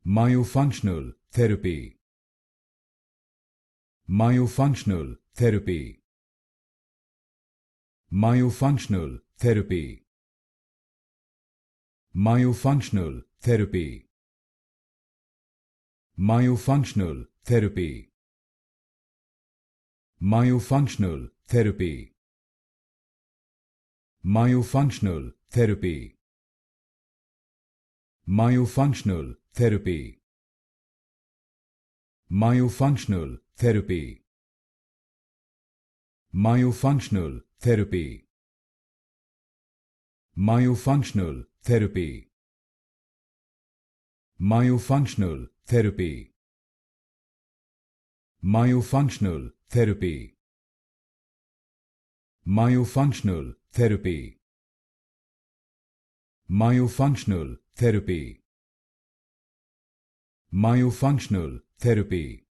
Myofunctional Therapy. Myofunctional Therapy. Myofunctional Therapy. Myofunctional Therapy. Myofunctional Therapy. Myofunctional Therapy. Myofunctional Therapy. Myofunctional Therapy. Myofunctional Therapy. Myofunctional Therapy. Myofunctional Therapy. Myofunctional Therapy. Myofunctional Therapy. Myofunctional Therapy. Myofunctional Therapy. Myofunctional Therapy.